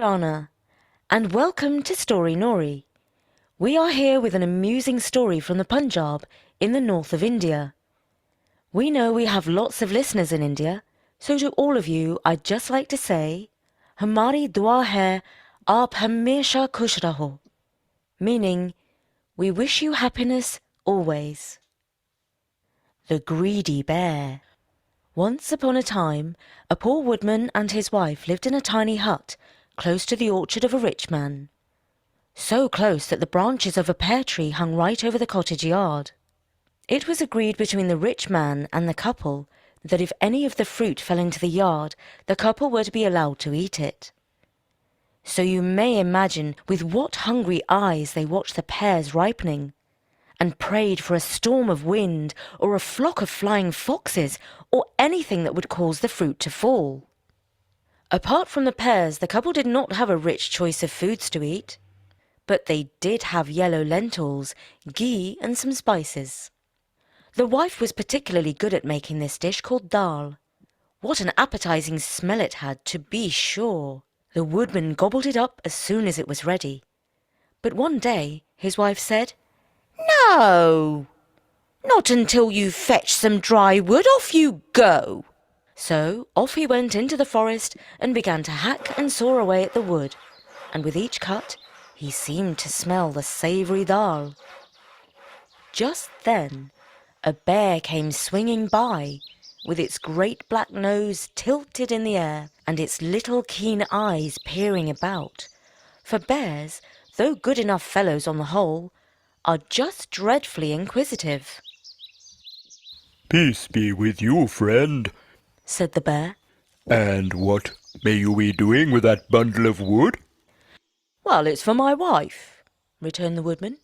Anna, and welcome to Story Nori. We are here with an amusing story from the Punjab in the north of India. We know we have lots of listeners in India, so to all of you I'd just like to say, Hamari dua hai, aap hamesha khush raho, meaning, we wish you happiness always. The Greedy Bear. Once upon a time, a poor woodman and his wife lived in a tiny hut close to the orchard of a rich man. So close that the branches of a pear tree hung right over the cottage yard. It was agreed between the rich man and the couple that if any of the fruit fell into the yard, the couple were to be allowed to eat it. So you may imagine with what hungry eyes they watched the pears ripening, and prayed for a storm of wind or a flock of flying foxes or anything that would cause the fruit to fall. Apart from the pears, the couple did not have a rich choice of foods to eat, but they did have yellow lentils, ghee and some spices. The wife was particularly good at making this dish called dal. What an appetizing smell it had, to be sure! The woodman gobbled it up as soon as it was ready. But one day his wife said, "No, not until you've fetched some dry wood, off you go." So off he went into the forest and began to hack and saw away at the wood, and with each cut he seemed to smell the savoury dal. Just then a bear came swinging by, with its great black nose tilted in the air and its little keen eyes peering about, for bears, though good enough fellows on the whole, are just dreadfully inquisitive. "Peace be with you, friend," said the bear. "and what may you be doing with that bundle of wood?" "Well, it's for my wife," returned the woodman.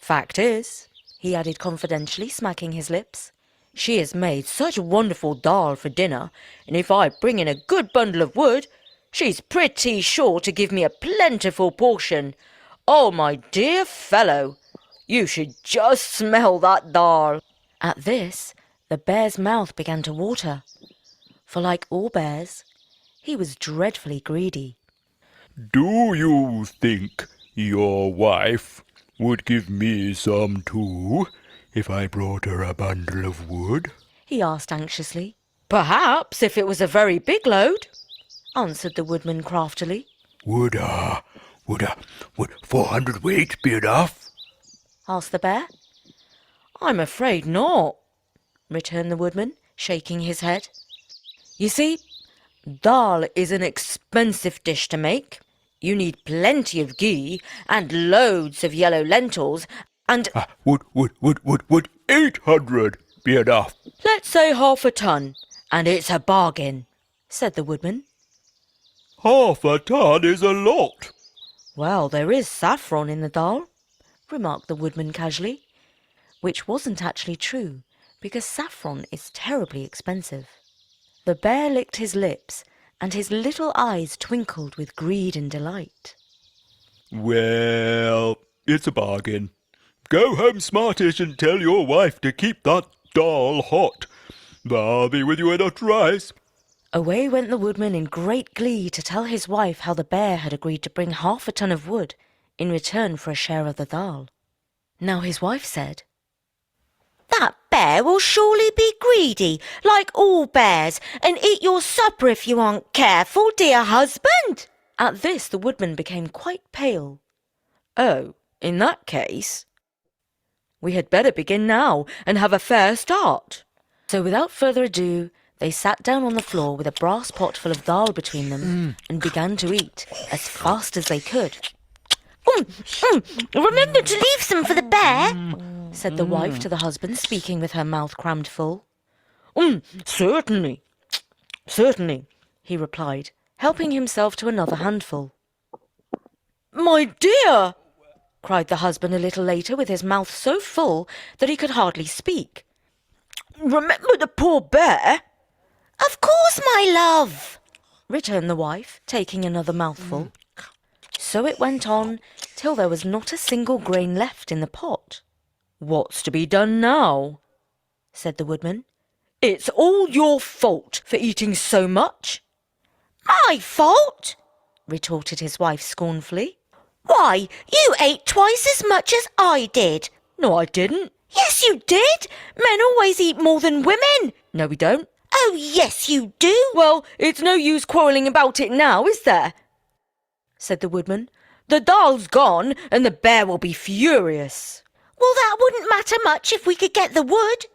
"Fact is," he added confidentially, smacking his lips, "she has made such wonderful dal for dinner, and if I bring in a good bundle of wood, she's pretty sure to give me a plentiful portion. Oh, my dear fellow, you should just smell that dal." At this, the bear's mouth began to water, for like all bears, he was dreadfully greedy. "Do you think your wife would give me some too, if I brought her a bundle of wood?" he asked anxiously. "Perhaps, if it was a very big load," answered the woodman craftily. Would 400 weight be enough?" asked the bear. "I'm afraid not," returned the woodman, shaking his head. "You see, dal is an expensive dish to make. You need plenty of ghee and loads of yellow lentils and—" Would 800 be enough?" "Let's say half a ton, and it's a bargain," said the woodman. "Half a ton is a lot." "Well, there is saffron in the dal," remarked the woodman casually, which wasn't actually true, because saffron is terribly expensive. The bear licked his lips, and his little eyes twinkled with greed and delight. "Well, it's a bargain. Go home, Smartish, and tell your wife to keep that dal hot. I'll be with you in a trice." Away went the woodman in great glee to tell his wife how the bear had agreed to bring half a ton of wood in return for a share of the dal. Now his wife said, "That bear will surely be greedy, like all bears, and eat your supper if you aren't careful, dear husband." At this the woodman became quite pale. "Oh, in that case, we had better begin now and have a fair start." So without further ado, they sat down on the floor with a brass pot full of dal between them and began to eat as fast as they could. "Remember to leave some for the bear," said the wife to the husband, speaking with her mouth crammed full. Certainly, he replied, helping himself to another handful. "My dear," cried the husband a little later, with his mouth so full that he could hardly speak, "remember the poor bear." "Of course, my love," returned the wife, taking another mouthful. So it went on till there was not a single grain left in the pot. "What's to be done now?" said the woodman. "It's all your fault for eating so much." "My fault?" retorted his wife scornfully. Why, you ate twice as much as I did. No, I didn't. Yes, you did. Men always eat more than women. No, we don't. Oh, yes, you do. Well, it's no use quarrelling about it now, is there? Said the woodman. The dal's gone, and the bear will be furious. Well, that wouldn't matter much if we could get the wood,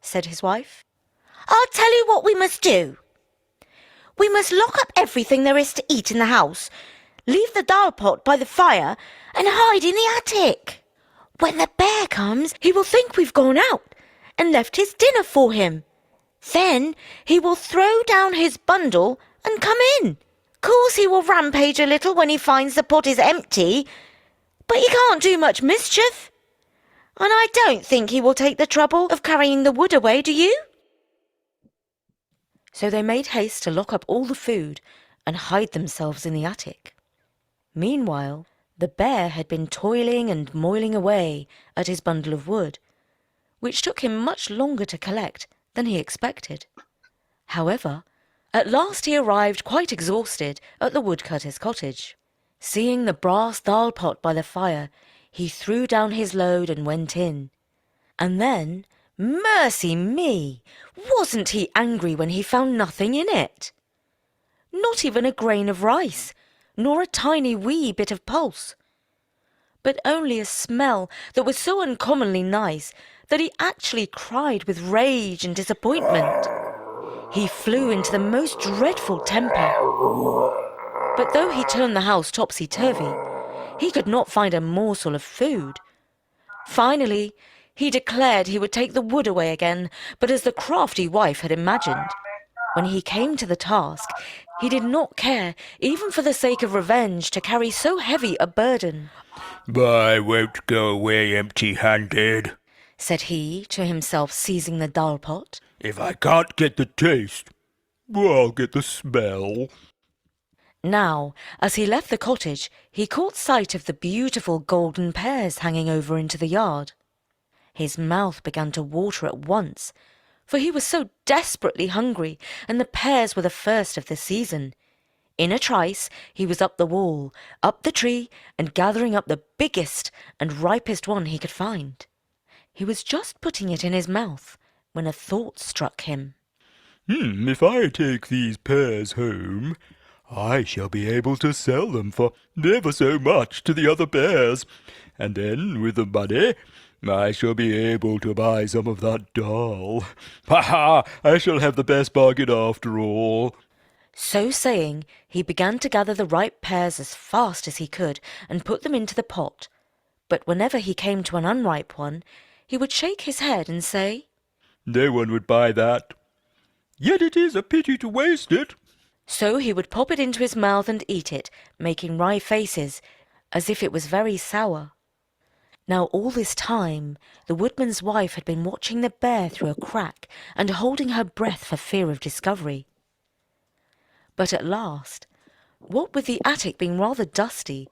said his wife. I'll tell you what we must do. We must lock up everything there is to eat in the house, leave the dal pot by the fire, and hide in the attic. When the bear comes, he will think we've gone out and left his dinner for him. Then he will throw down his bundle and come in. Course he will rampage a little when he finds the pot is empty, but he can't do much mischief. And I don't think he will take the trouble of carrying the wood away, do you? So they made haste to lock up all the food and hide themselves in the attic. Meanwhile, the bear had been toiling and moiling away at his bundle of wood, which took him much longer to collect than he expected. However, at last he arrived quite exhausted at the woodcutter's cottage. Seeing the brass dal pot by the fire, he threw down his load and went in. And then, mercy me, wasn't he angry when he found nothing in it? Not even a grain of rice, nor a tiny wee bit of pulse, but only a smell that was so uncommonly nice that he actually cried with rage and disappointment. He flew into the most dreadful temper. But though he turned the house topsy-turvy, he could not find a morsel of food. Finally, he declared he would take the wood away again, but as the crafty wife had imagined. When he came to the task, he did not care, even for the sake of revenge, to carry so heavy a burden. I won't go away empty-handed, said he to himself, seizing the dal pot. If I can't get the taste, I'll get the smell. Now, as he left the cottage, he caught sight of the beautiful golden pears hanging over into the yard. His mouth began to water at once, for he was so desperately hungry, and the pears were the first of the season. In a trice, he was up the wall, up the tree, and gathering up the biggest and ripest one he could find. He was just putting it in his mouth when a thought struck him. If I take these pears home, I shall be able to sell them for ever so much to the other bears, and then with the money I shall be able to buy some of that dal. Ha! I shall have the best bargain after all. So saying, he began to gather the ripe pears as fast as he could and put them into the pot. But whenever he came to an unripe one, he would shake his head and say, No one would buy that. Yet it is a pity to waste it. So he would pop it into his mouth and eat it, making wry faces, as if it was very sour. Now all this time the woodman's wife had been watching the bear through a crack and holding her breath for fear of discovery. But at last, what with the attic being rather dusty,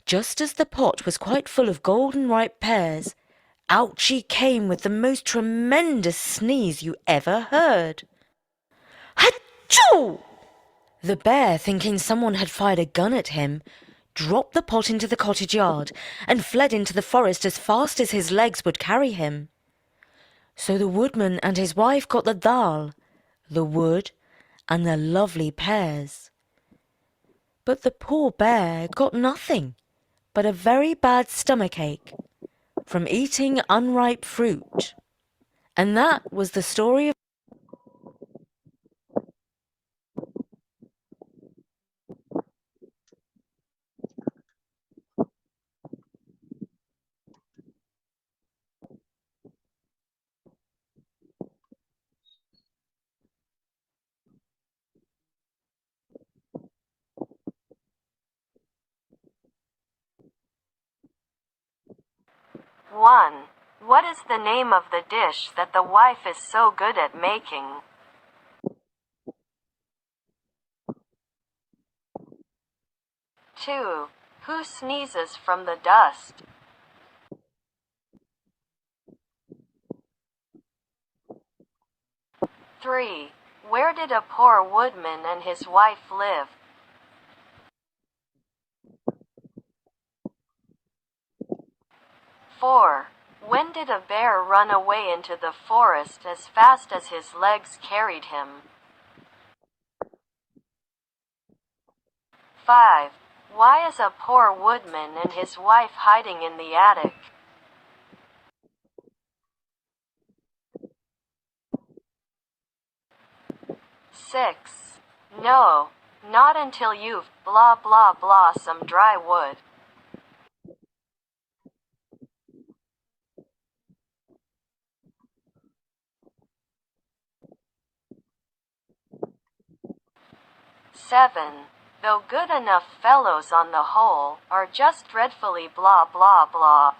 just as the pot was quite full of golden ripe pears, out she came with the most tremendous sneeze you ever heard. Achoo! The bear, thinking someone had fired a gun at him, dropped the pot into the cottage yard and fled into the forest as fast as his legs would carry him. So the woodman and his wife got the dal, the wood, and the lovely pears. But the poor bear got nothing but a very bad stomachache from eating unripe fruit. And that was the story of 1. What is the name of the dish that the wife is so good at making? 2. Who sneezes from the dust? 3. Where did a poor woodman and his wife live? 4. When did a bear run away into the forest as fast as his legs carried him? 5. Why is a poor woodman and his wife hiding in the attic? 6. No, not until you've blah blah blah some dry wood. 7. Though good enough fellows on the whole, are just dreadfully blah blah blah.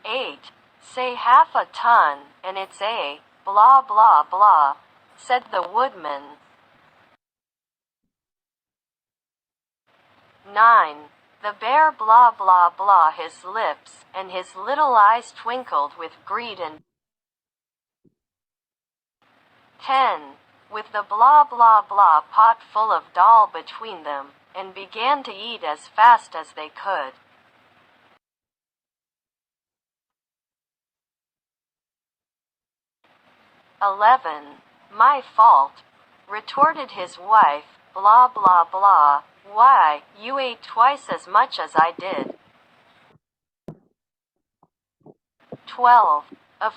8. Say half a ton, and it's a blah blah blah, said the woodman. 9. The bear blah blah blah his lips, and his little eyes twinkled with greed and 10. With the blah blah blah pot full of dal between them, and began to eat as fast as they could. 11. My fault, retorted his wife, blah blah blah. Why, you ate twice as much as I did. 12. Of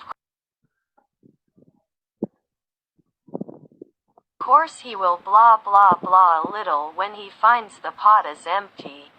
course he will blah blah blah a little when he finds the pot is empty.